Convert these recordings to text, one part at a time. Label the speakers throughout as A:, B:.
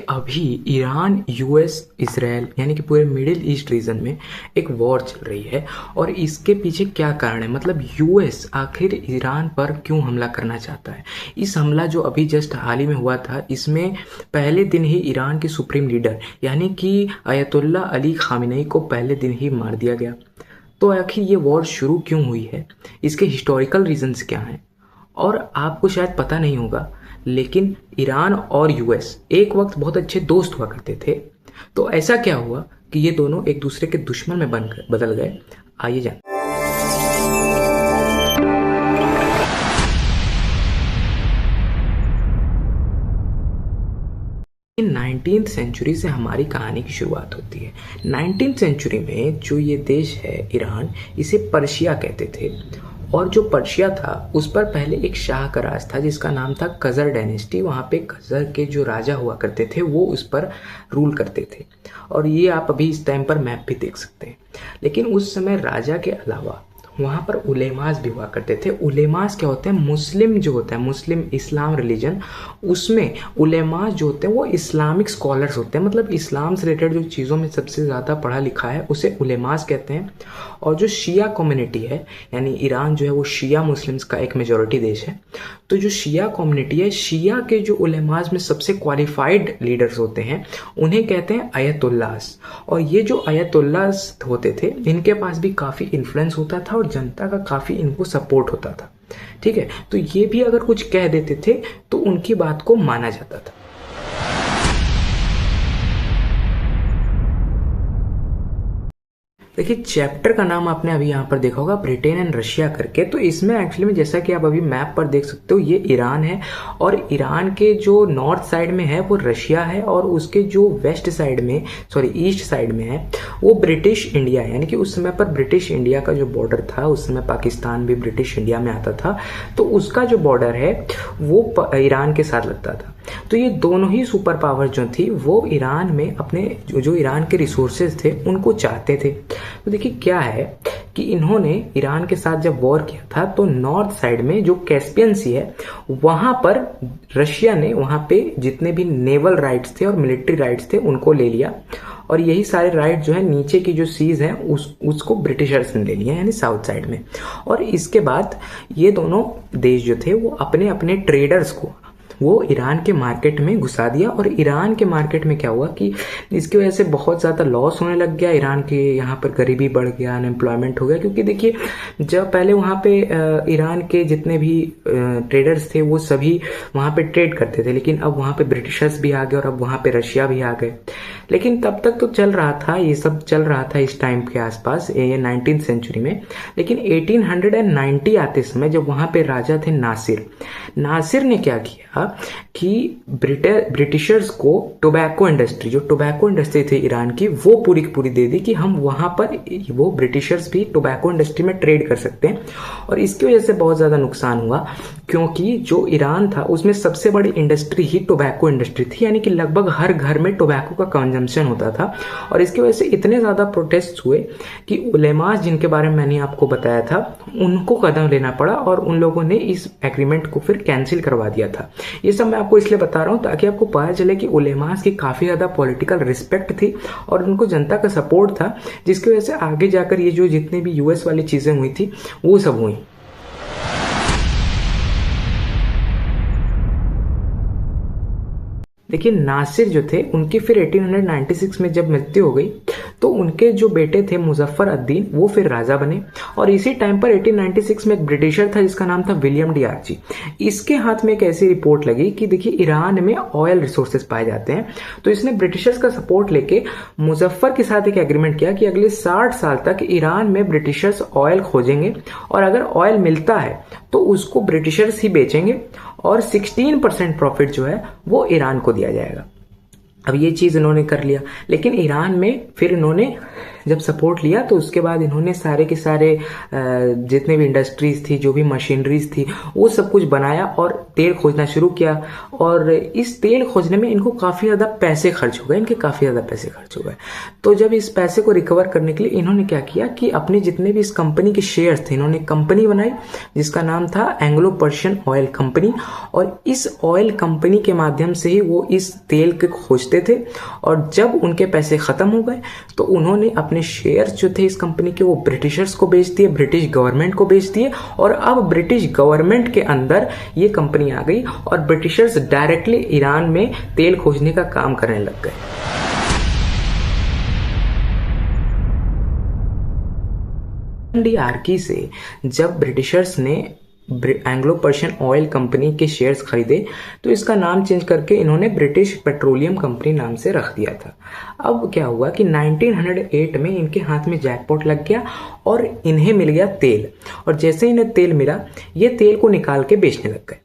A: अभी Iran US Israel यानी कि पूरे मिडिल ईस्ट रीजन में एक वॉर चल रही है। और इसके पीछे क्या कारण है, मतलब यूएस आखिर ईरान पर क्यों हमला करना चाहता है। इस हमला जो अभी जस्ट हाल ही में हुआ था, इसमें पहले दिन ही ईरान के सुप्रीम लीडर यानी कि अयतुल्ला अली खामेनेई को पहले दिन ही मार दिया गया। तो आखिर ये वॉर शुरू क्यों हुई है, इसके हिस्टोरिकल रीजंस क्या हैं। और आपको शायद पता नहीं होगा, लेकिन ईरान और यूएस एक वक्त बहुत अच्छे दोस्त हुआ करते थे। तो ऐसा क्या हुआ कि ये दोनों एक दूसरे के दुश्मन में बदल गए, आइए जान। 19th सेंचुरी से हमारी कहानी की शुरुआत होती है। 19th सेंचुरी में जो ये देश है ईरान, इसे पर्शिया कहते थे। और जो पर्शिया था उस पर पहले एक शाह का राज था जिसका नाम था कजर डायनेस्टी। वहाँ पे कजर के जो राजा हुआ करते थे वो उस पर रूल करते थे। और ये आप अभी इस टाइम पर मैप भी देख सकते हैं। लेकिन उस समय राजा के अलावा वहाँ पर उलेमास भी हुआ करते थे। उलेमास क्या होते हैं, मुस्लिम जो होता है, मुस्लिम इस्लाम रिलीजन, उसमें उलेमास जो होते हैं वो इस्लामिक स्कॉलर्स होते हैं। मतलब इस्लाम से रिलेटेड जो चीज़ों में सबसे ज़्यादा पढ़ा लिखा है उसे उलेमास कहते हैं। और जो शिया कम्युनिटी है, यानी ईरान जो है वो शिया मुस्लिम्स का एक मेजॉरिटी देश है। तो जो शिया कम्युनिटी है, शिया के जो उलेमास में सबसे क्वालिफाइड लीडर्स होते हैं उन्हें कहते हैं अयतुल्लास। और ये जो अयतुल्लास होते थे इनके पास भी काफ़ी इन्फ्लुएंस होता था और जनता का काफ़ी इनको सपोर्ट होता था। ठीक है, तो ये भी अगर कुछ कह देते थे तो उनकी बात को माना जाता था। देखिए, चैप्टर का नाम आपने अभी यहाँ पर देखा होगा, ब्रिटेन एंड रशिया करके। तो इसमें एक्चुअली में जैसा कि आप अभी मैप पर देख सकते हो, ये ईरान है और ईरान के जो नॉर्थ साइड में है वो रशिया है और उसके जो वेस्ट साइड में, सॉरी ईस्ट साइड में है वो ब्रिटिश इंडिया है। यानी कि उस समय पर ब्रिटिश इंडिया का जो बॉर्डर था, उस समय पाकिस्तान भी ब्रिटिश इंडिया में आता था, तो उसका जो बॉर्डर है वो ईरान के साथ लगता था। तो ये दोनों ही सुपर पावर जो थी वो ईरान में अपने जो ईरान के रिसोर्सेज थे उनको चाहते थे। तो देखिए क्या है कि इन्होंने ईरान के साथ जब वॉर किया था तो नॉर्थ साइड में जो कैस्पियन सी है वहां पर रशिया ने वहां पे जितने भी नेवल राइट्स थे और मिलिट्री राइट्स थे उनको ले लिया। और यही सारे राइट जो है नीचे की जो सीज है उसको ब्रिटिशर्स ने ले लिया, यानी साउथ साइड में। और इसके बाद ये दोनों देश जो थे वो अपने अपने ट्रेडर्स को वो ईरान के मार्केट में घुसा दिया। और ईरान के मार्केट में क्या हुआ कि इसकी वजह से बहुत ज़्यादा लॉस होने लग गया। ईरान के यहाँ पर गरीबी बढ़ गया, अनएम्प्लॉयमेंट हो गया। क्योंकि देखिए, जब पहले वहाँ पे ईरान के जितने भी ट्रेडर्स थे वो सभी वहाँ पे ट्रेड करते थे, लेकिन अब वहाँ पे ब्रिटिशर्स भी आ गए और अब वहाँ पे रशिया भी आ गए। लेकिन तब तक तो चल रहा था, ये सब चल रहा था इस टाइम के आसपास, ये 19th सेंचुरी में। लेकिन 1890 आते समय जब वहाँ पे राजा थे नासिर ने क्या किया कि ब्रिटिशर्स को टोबैको इंडस्ट्री, जो टोबैको इंडस्ट्री थी ईरान की, वो पूरी की पूरी दे दी कि हम वहां पर वो ब्रिटिशर्स भी टोबैको इंडस्ट्री में ट्रेड कर सकते हैं। और इसकी वजह से बहुत ज्यादा नुकसान हुआ क्योंकि जो ईरान था उसमें सबसे बड़ी इंडस्ट्री ही टोबैको इंडस्ट्री थी। यानी कि लगभग हर घर में टोबैको का कंजम्पशन होता था। और इसकी वजह से इतने ज्यादा प्रोटेस्ट हुए कि उलेमास, जिनके बारे में मैंने आपको बताया था, उनको कदम लेना पड़ा और उन लोगों ने इस एग्रीमेंट को फिर कैंसिल करवा दिया था। ये सब मैं आपको इसलिए बता रहा हूं ताकि आपको पता चले कि उलेमास की काफी ज्यादा पॉलिटिकल रिस्पेक्ट थी और उनको जनता का सपोर्ट था, जिसकी वजह से आगे जाकर ये जो जितने भी यूएस वाली चीजें हुई थी वो सब हुई। देखिए, नासिर जो थे उनकी फिर 1896 में जब मृत्यु हो गई तो उनके जो बेटे थे मुजफ्फर अद-दीन वो फिर राजा बने। और इसी टाइम पर 1896 में एक ब्रिटिशर था जिसका नाम था विलियम डी आर्ची। इसके हाथ में एक ऐसी रिपोर्ट लगी कि देखिए ईरान में ऑयल रिसोर्सेज पाए जाते हैं। तो इसने ब्रिटिशर्स का सपोर्ट लेके मुजफ्फर के साथ एक एग्रीमेंट किया कि अगले 60 साल तक ईरान में ब्रिटिशर्स ऑयल खोजेंगे और अगर ऑयल मिलता है तो उसको ब्रिटिशर्स ही बेचेंगे और 16% प्रॉफिट जो है वो ईरान को दिया जाएगा। अब ये चीज इन्होंने कर लिया, लेकिन ईरान में फिर इन्होंने जब सपोर्ट लिया तो उसके बाद इन्होंने सारे के सारे जितने भी इंडस्ट्रीज थी, जो भी मशीनरीज थी, वो सब कुछ बनाया और तेल खोजना शुरू किया। और इस तेल खोजने में इनको काफ़ी ज़्यादा पैसे खर्च हो गए, इनके काफ़ी ज़्यादा पैसे खर्च हो गए। तो जब इस पैसे को रिकवर करने के लिए इन्होंने क्या किया कि अपने जितने भी इस कंपनी के शेयर्स थे, इन्होंने कंपनी बनाई जिसका नाम था एंग्लो पर्शियन ऑयल कंपनी। और इस ऑयल कंपनी के माध्यम से ही वो इस तेल के खोजते थे। और जब उनके पैसे ख़त्म हो गए तो उन्होंने अपने शेयर्स जो थे इस कंपनी के वो ब्रिटिशर्स को बेच दिए, ब्रिटिश गवर्नमेंट को बेच दिए। और अब ब्रिटिश गवर्नमेंट के अंदर ये कंपनी आ गई और ब्रिटिशर्स डायरेक्टली ईरान में तेल खोजने का काम करने लग गए। डीआरकी से जब ब्रिटिशर्स ने एंग्लो पर्शियन ऑयल कंपनी के शेयर्स खरीदे तो इसका नाम चेंज करके इन्होंने ब्रिटिश पेट्रोलियम कंपनी नाम से रख दिया था। अब क्या हुआ कि 1908 में इनके हाथ में जैकपॉट लग गया और इन्हें मिल गया तेल। और जैसे इन्हें तेल मिला, ये तेल को निकाल के बेचने लग गए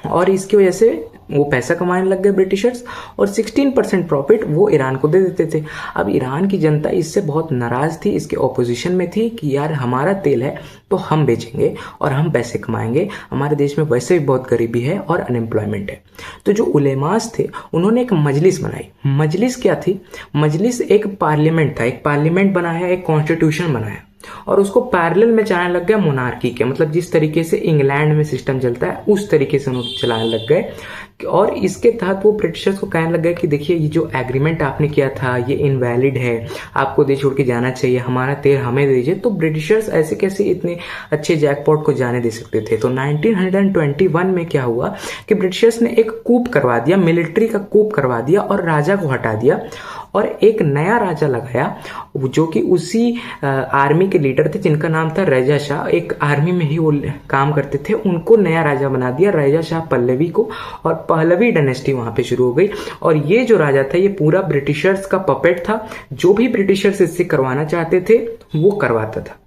A: और इसकी वजह से वो पैसा कमाने लग गए ब्रिटिशर्स। और 16% प्रॉफिट वो ईरान को दे देते थे। अब ईरान की जनता इससे बहुत नाराज थी, इसके ऑपोजिशन में थी कि यार हमारा तेल है तो हम बेचेंगे और हम पैसे कमाएंगे, हमारे देश में वैसे भी बहुत गरीबी है और अनएम्प्लॉयमेंट है। तो जो उलेमास थे उन्होंने एक मजलिस बनाई। मजलिस क्या थी? मजलिस एक पार्लियामेंट था, एक पार्लियामेंट बनाया, एक कॉन्स्टिट्यूशन बनाया और उसको पैरेलल में चलाने लग गया मोनार्की के। मतलब जिस तरीके से इंग्लैंड में सिस्टम चलता है उस तरीके से उन्होंने चलाने लग गए। और इसके तहत वो ब्रिटिशर्स को कहने लग गए कि देखिए ये जो एग्रीमेंट आपने किया था ये इनवैलिड है, आपको देश छोड़ के जाना चाहिए, हमारा तेल हमें दे दीजिए। तो ब्रिटिशर्स ऐसे कैसे इतने अच्छे जैकपॉट को जाने दे सकते थे। तो 1921 में क्या हुआ कि ब्रिटिशर्स ने एक कूप करवा दिया, मिलिट्री का कूप करवा दिया और राजा को हटा दिया और एक नया राजा लगाया जो कि उसी आर्मी के लीडर थे जिनका नाम था रेजा शाह। एक आर्मी में ही वो काम करते थे, उनको नया राजा बना दिया, रेजा शाह पल्लवी को। और पहलवी डायनेस्टी वहां पे शुरू हो गई। और ये जो राजा था ये पूरा ब्रिटिशर्स का पपेट था, जो भी ब्रिटिशर्स इससे करवाना चाहते थे वो करवाता था।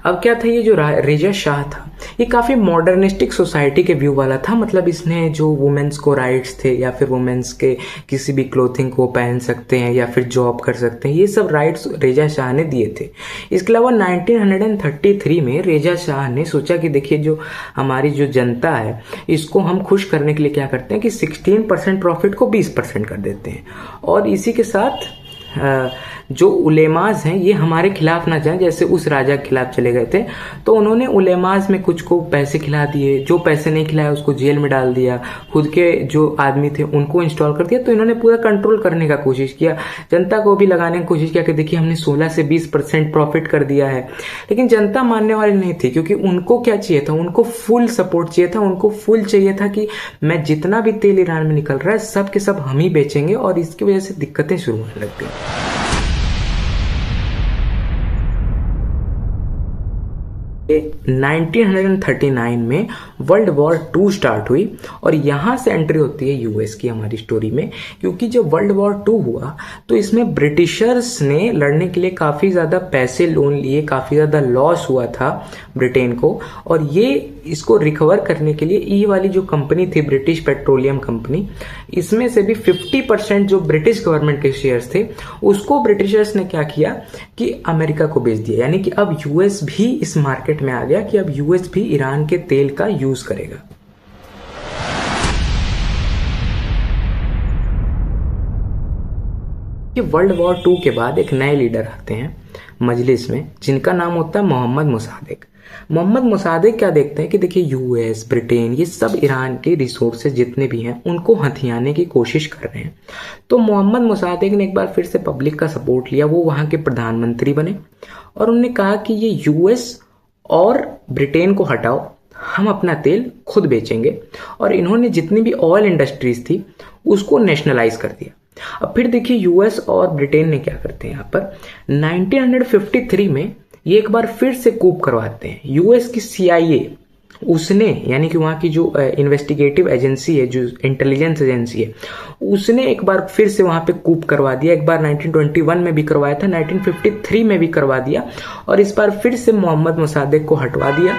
A: अब क्या था, ये जो रेजा शाह था ये काफ़ी मॉडर्निस्टिक सोसाइटी के व्यू वाला था। मतलब इसने जो वुमेन्स को राइट्स थे या फिर वुमेन्स के किसी भी क्लोथिंग को पहन सकते हैं या फिर जॉब कर सकते हैं, ये सब राइट्स रेजा शाह ने दिए थे। इसके अलावा 1933 में रेजा शाह ने सोचा कि देखिए जो हमारी जो जनता है इसको हम खुश करने के लिए क्या करते हैं कि 16% प्रॉफिट को 20% कर देते हैं। और इसी के साथ जो उलेमाज हैं ये हमारे खिलाफ ना जाएं, जैसे उस राजा के खिलाफ चले गए थे। तो उन्होंने उलेमाज में कुछ को पैसे खिला दिए, जो पैसे नहीं खिलाए उसको जेल में डाल दिया, खुद के जो आदमी थे उनको इंस्टॉल कर दिया। तो इन्होंने पूरा कंट्रोल करने का कोशिश किया, जनता को भी लगाने की कोशिश किया कि देखिए हमने 16 से 20% प्रॉफिट कर दिया है। लेकिन जनता मानने वाली नहीं थी, क्योंकि उनको क्या चाहिए था, उनको फुल सपोर्ट चाहिए था, उनको फुल चाहिए था कि मैं जितना भी तेल ईरान में निकल रहा है सब के सब हम ही बेचेंगे। और इसकी वजह से दिक्कतें शुरू होने लग गई। 1939 में वर्ल्ड वॉर 2 स्टार्ट हुई और यहाँ से एंट्री होती है यूएस की हमारी स्टोरी में। क्योंकि जब वर्ल्ड वॉर 2 हुआ तो इसमें ब्रिटिशर्स ने लड़ने के लिए काफ़ी ज़्यादा पैसे लोन लिए, काफ़ी ज़्यादा लॉस हुआ था ब्रिटेन को। और ये इसको रिकवर करने के लिए ये वाली जो कंपनी थी ब्रिटिश पेट्रोलियम कंपनी, इसमें से भी 50% जो ब्रिटिश गवर्नमेंट के शेयर्स थे उसको ब्रिटिशर्स ने क्या किया कि अमेरिका को बेच दिया। यानी कि अब यूएस भी इस मार्केट में आ गया कि अब यूएस भी ईरान के तेल का यूज करेगा। वर्ल्ड वॉर 2 के बाद एक नए लीडर आते हैं मजलिस में जिनका नाम होता है मोहम्मद मोसादेक। मोहम्मद मोसादेक क्या देखते हैं कि देखिए यूएस, ब्रिटेन, ये सब ईरान के रिसोर्सेज जितने भी हैं उनको हथियाने की कोशिश कर रहे हैं। तो मोहम्मद मोसादेक ने एक बार फिर से पब्लिक का सपोर्ट लिया, वो वहाँ के प्रधानमंत्री बने और उन्होंने कहा कि ये यूएस और ब्रिटेन को हटाओ, हम अपना तेल खुद बेचेंगे। और इन्होंने जितनी भी ऑयल इंडस्ट्रीज थी उसको नेशनलाइज कर दिया। अब फिर देखिए यूएस और ब्रिटेन ने क्या करते हैं यहाँ पर 1953 में ये एक बार फिर से कूप करवाते हैं। यूएस की CIA उसने, यानी कि वहाँ की जो इन्वेस्टिगेटिव एजेंसी है, जो इंटेलिजेंस एजेंसी है, उसने एक बार फिर से वहाँ पे कूप करवा दिया। एक बार 1921 में भी करवाया था, 1953 में भी करवा दिया और इस बार फिर से मोहम्मद मोसादेक को हटवा दिया।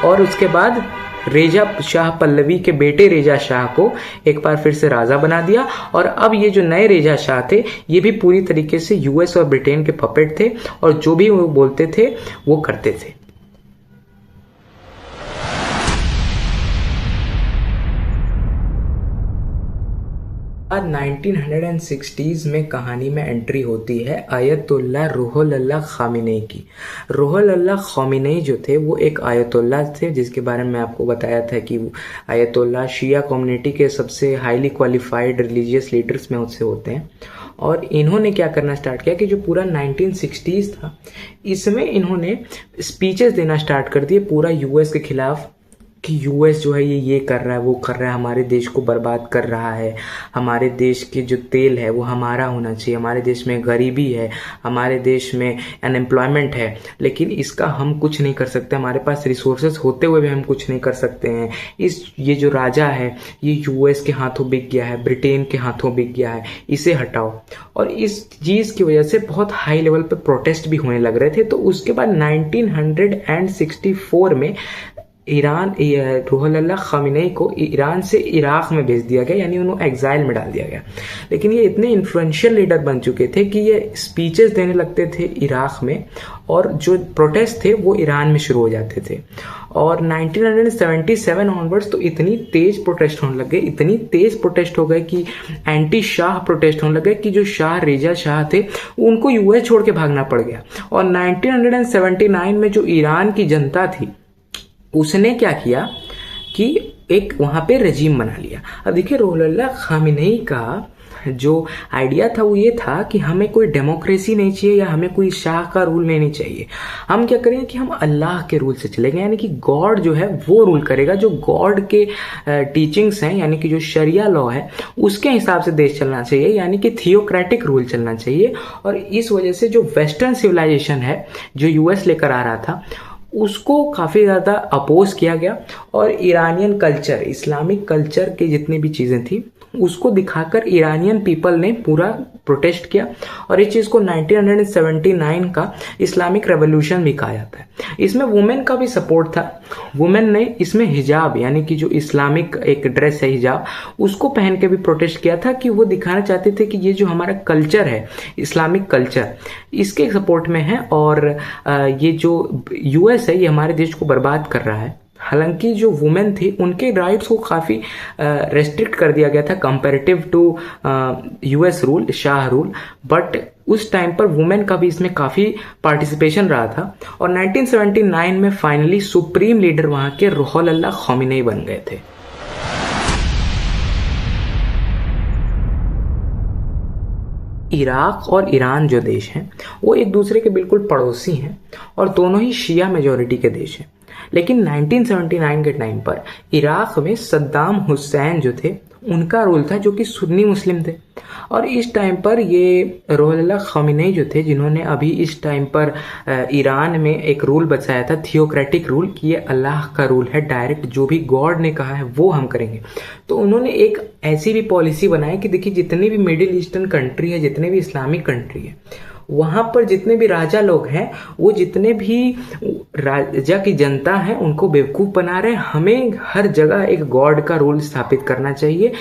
A: और उसके बाद रेजा शाह पल्लवी के बेटे रेजा शाह को एक बार फिर से राजा बना दिया। और अब ये जो नए रेजा शाह थे ये भी पूरी तरीके से यूएस और ब्रिटेन के पपेट थे और जो भी वो बोलते थे वो करते थे। आज 1960s में कहानी में एंट्री होती है आयतुल्ला रूहुल्लाह खामिनेई की। रूहुल्लाह खामिनेई जो थे वो एक आयतुल्ला थे जिसके बारे में आपको बताया था कि आयतुल्ला शिया कम्युनिटी के सबसे हाईली क्वालिफाइड रिलीजियस लीडर्स में उससे होते हैं। और इन्होंने क्या करना स्टार्ट किया कि जो पूरा 1960s था इसमें इन्होंने स्पीचेस देना स्टार्ट कर दिए पूरा यूएस के खिलाफ कि यूएस जो है ये कर रहा है, वो कर रहा है, हमारे देश को बर्बाद कर रहा है, हमारे देश के जो तेल है वो हमारा होना चाहिए, हमारे देश में गरीबी है, हमारे देश में अनएम्प्लॉयमेंट है, लेकिन इसका हम कुछ नहीं कर सकते, हमारे पास रिसोर्सेज होते हुए भी हम कुछ नहीं कर सकते हैं। ये जो राजा है ये यूएस के हाथों बिक गया है, ब्रिटेन के हाथों बिक गया है, इसे हटाओ। और इस चीज़ की वजह से बहुत हाई लेवल पे प्रोटेस्ट भी होने लग रहे थे। तो उसके बाद 1964 में ईरान रूहुल्लाह खामिनेई को ईरान से इराक में भेज दिया गया, यानी उन्हें एग्जाइल में डाल दिया गया। लेकिन ये इतने इन्फ्लुएंशियल लीडर बन चुके थे कि ये स्पीचेस देने लगते थे इराक में और जो प्रोटेस्ट थे वो ईरान में शुरू हो जाते थे। और 1977 ऑनवर्ड्स तो इतनी तेज प्रोटेस्ट होने लग गए, इतनी तेज प्रोटेस्ट हो गए कि एंटी शाह प्रोटेस्ट होने लगे कि जो शाह रेजा शाह थे उनको यूएस छोड़ के भागना पड़ गया। और 1979 में जो ईरान की जनता थी उसने क्या किया कि एक वहां पे रजीम बना लिया। अब देखिए रूहुल्लाह खामिनेई का जो आइडिया था वो ये था कि हमें कोई डेमोक्रेसी नहीं चाहिए या हमें कोई शाह का रूल नहीं चाहिए, हम क्या करेंगे कि हम अल्लाह के रूल से चलेंगे, यानी कि गॉड जो है वो रूल करेगा, जो गॉड के टीचिंग्स हैं यानी कि जो शरिया लॉ है उसके हिसाब से देश चलना चाहिए, यानी कि थियोक्रेटिक रूल चलना चाहिए। और इस वजह से जो वेस्टर्न सिविलाइजेशन है जो यूएस लेकर आ रहा था उसको काफ़ी ज़्यादा अपोज किया गया। और ईरानियन कल्चर, इस्लामिक कल्चर की जितनी भी चीज़ें थी उसको दिखाकर ईरानियन पीपल ने पूरा प्रोटेस्ट किया। और इस चीज़ को 1979 का इस्लामिक रेवोल्यूशन भी कहा जाता है। इसमें वुमेन का भी सपोर्ट था। वुमेन ने इसमें हिजाब यानी कि जो इस्लामिक एक ड्रेस है हिजाब उसको पहन के भी प्रोटेस्ट किया था कि वो दिखाना चाहते थे कि ये जो हमारा कल्चर है इस्लामिक कल्चर इसके सपोर्ट में है और ये जो यूएस है ये हमारे देश को बर्बाद कर रहा है। हालांकि जो वुमेन थी उनके राइट्स को काफ़ी रेस्ट्रिक्ट कर दिया गया था comparative to US rule, Shah rule, but उस टाइम पर वुमेन का भी इसमें काफ़ी पार्टिसिपेशन रहा था। और 1979 में फाइनली सुप्रीम लीडर वहाँ के रूहुल्लाह खामिनेई बन गए थे। इराक और ईरान जो देश हैं वो एक दूसरे के बिल्कुल पड़ोसी हैं और दोनों ही शिया मेजॉरिटी के देश हैं। लेकिन 1979 के टाइम पर इराक में सद्दाम हुसैन जो थे उनका रूल था जो कि सुन्नी मुस्लिम थे। और इस टाइम पर ये रूहुल्लाह खामिनेई जो थे जिन्होंने अभी इस टाइम पर ईरान में एक रूल बचाया था थियोक्रेटिक रूल कि ये अल्लाह का रूल है, डायरेक्ट जो भी गॉड ने कहा है वो हम करेंगे। तो उन्होंने एक ऐसी भी पॉलिसी बनाई कि देखिए जितने भी मिडिल ईस्टर्न कंट्री है, जितने भी इस्लामिक कंट्री है, वहां पर जितने भी राजा लोग हैं वो जितने भी राजा की जनता है उनको बेवकूफ़ बना रहे हैं। हमें हर जगह एक गॉड का रूल स्थापित करना चाहिए,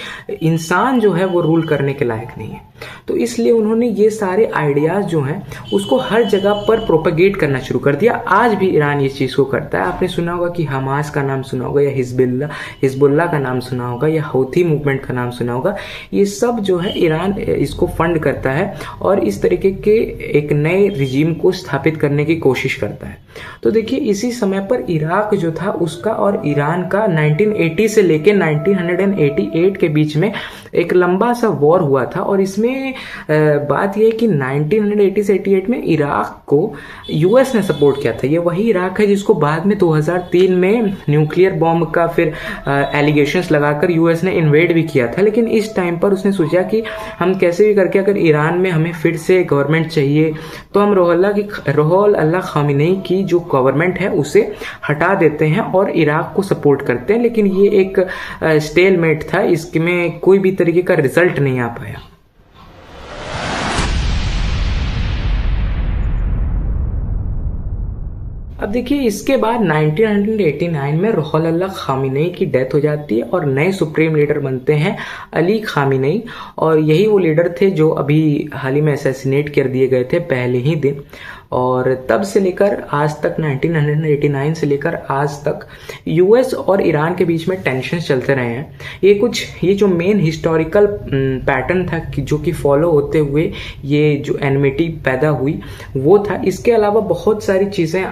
A: इंसान जो है वो रूल करने के लायक नहीं है। तो इसलिए उन्होंने ये सारे आइडियाज़ जो हैं उसको हर जगह पर प्रोपेगेट करना शुरू कर दिया। आज भी ईरान ये चीज़ को करता है। आपने सुना होगा कि हमास का नाम सुना होगा या हिजबुल्लाह का नाम सुना होगा या हौथी मूवमेंट का नाम सुना होगा। ये सब जो है ईरान इसको फंड करता है और इस तरीके के एक नए रिजीम को स्थापित करने की कोशिश करता है। तो देखिए इसी समय पर इराक जो था उसका और ईरान का 1980 से लेके 1988 के बीच में एक लंबा सा वॉर हुआ था। और इसमें बात यह है कि 1980 से 88 में इराक को यूएस ने सपोर्ट किया था। ये वही इराक है जिसको बाद में 2003 में न्यूक्लियर बॉम्ब का फिर एलिगेशंस लगाकर यूएस ने इन्वेड भी किया था। लेकिन इस टाइम पर उसने सोचा कि हम कैसे भी करके अगर ईरान में हमें फिर से गवर्नमेंट चाहिए तो हम रूहुल्लाह खामिनेई की जो गवर्नमेंट है उसे हटा देते हैं और इराक को सपोर्ट करते हैं। लेकिन ये एक स्टेलमेट था, इसमें कोई भी तरीके का रिजल्ट नहीं आ पाया। अब देखिए इसके बाद 1989 में रुहुल खामिनेई की डेथ हो जाती है और नए सुप्रीम लीडर बनते हैं अली खामिनेई, और यही वो लीडर थे जो अभी हाल ही में असैसिनेट कर दिए गए थे पहले ही दिन। और तब से लेकर आज तक 1989 से लेकर आज तक यूएस और ईरान के बीच में टेंशन चलते रहे हैं। ये जो मेन हिस्टोरिकल पैटर्न था कि जो कि फॉलो होते हुए ये जो एनमिटी पैदा हुई वो था। इसके अलावा बहुत सारी चीज़ें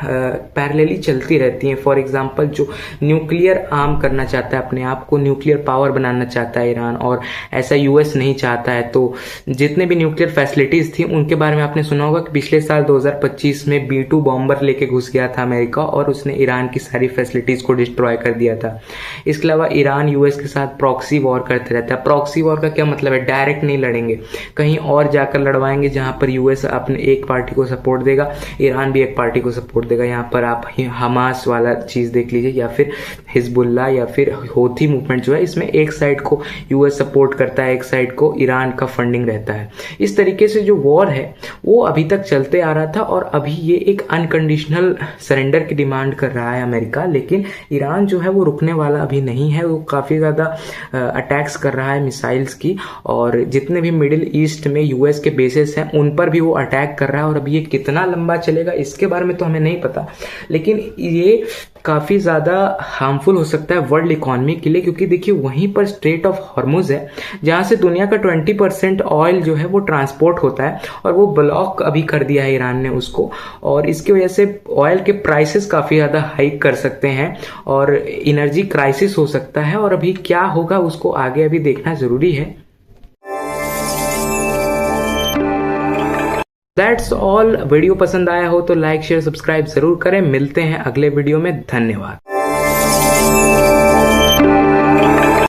A: पैरेलली चलती रहती हैं। फॉर एग्जांपल जो न्यूक्लियर आर्म करना चाहता है, अपने आप को न्यूक्लियर पावर बनाना चाहता है ईरान, और ऐसा यूएस नहीं चाहता है। तो जितने भी न्यूक्लियर फैसिलिटीज़ थी उनके बारे में आपने सुना होगा कि पिछले साल 2025 में B-2 बॉम्बर लेके घुस गया था अमेरिका और उसने ईरान की सारी फैसिलिटीज़ को डिस्ट्रॉय कर दिया था। इसके अलावा ईरान यूएस के साथ प्रॉक्सी वॉर करते रहता है। प्रॉक्सी वॉर का क्या मतलब है? डायरेक्ट नहीं लड़ेंगे, कहीं और जाकर लड़वाएंगे जहां पर यूएस अपने एक पार्टी को सपोर्ट देगा, ईरान भी एक पार्टी को सपोर्ट देगा। यहाँ पर आप हमास वाला चीज़ देख लीजिए, या फिर हिजबुल्ला या फिर हौथी मूवमेंट जो है, इसमें एक साइड को यूएस सपोर्ट करता है, एक साइड को ईरान का फंडिंग रहता है। इस तरीके से जो वॉर है वो अभी तक चलते आ रहा था, और अभी ये एक अनकंडीशनल सरेंडर की डिमांड कर रहा है अमेरिका। लेकिन ईरान जो है वो रुकने वाला अभी नहीं है, वो काफ़ी ज़्यादा अटैक्स कर रहा है मिसाइल्स की, और जितने भी मिडिल ईस्ट में यूएस के बेसेस हैं उन पर भी वो अटैक कर रहा है। और अभी ये कितना लंबा चलेगा इसके बारे में तो हमें नहीं पता, लेकिन ये काफ़ी ज़्यादा हार्मफुल हो सकता है वर्ल्ड इकोनॉमी के लिए, क्योंकि देखिए वहीं पर स्ट्रेट ऑफ हॉर्मुज है जहाँ से दुनिया का 20% ऑयल जो है वो ट्रांसपोर्ट होता है, और वो ब्लॉक अभी कर दिया है ईरान ने उसको, और इसकी वजह से ऑयल के प्राइसेस काफ़ी ज़्यादा हाइक कर सकते हैं और एनर्जी क्राइसिस हो सकता है। और अभी क्या होगा उसको आगे अभी देखना ज़रूरी है। That's all. वीडियो पसंद आया हो तो लाइक शेयर सब्सक्राइब जरूर करें। मिलते हैं अगले वीडियो में। धन्यवाद।